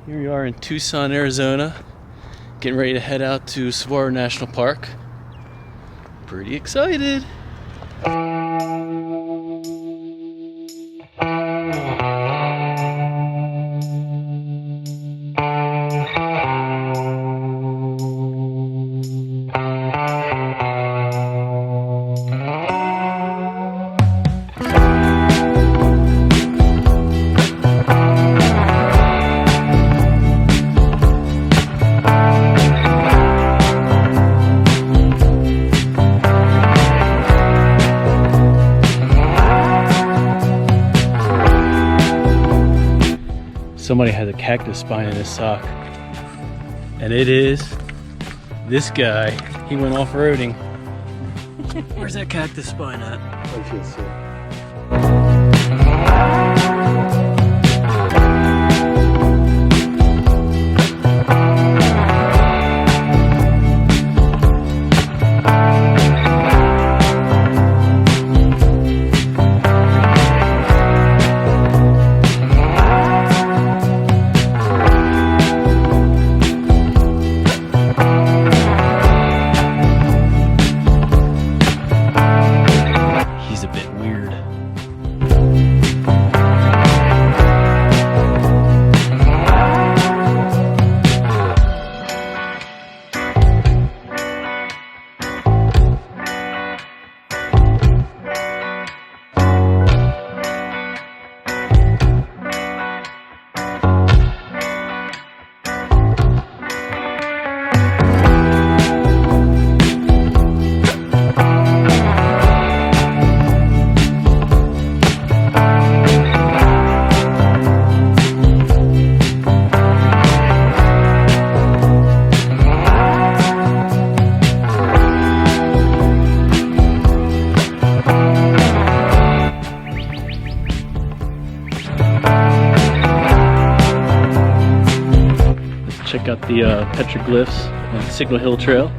Here we are in Tucson, Arizona, getting ready to head out to Saguaro National Park. Pretty excited. Somebody has a cactus spine in his sock. And it is this guy. He went off-roading. Where's that cactus spine at? I should see. Check out the petroglyphs on Signal Hill Trail.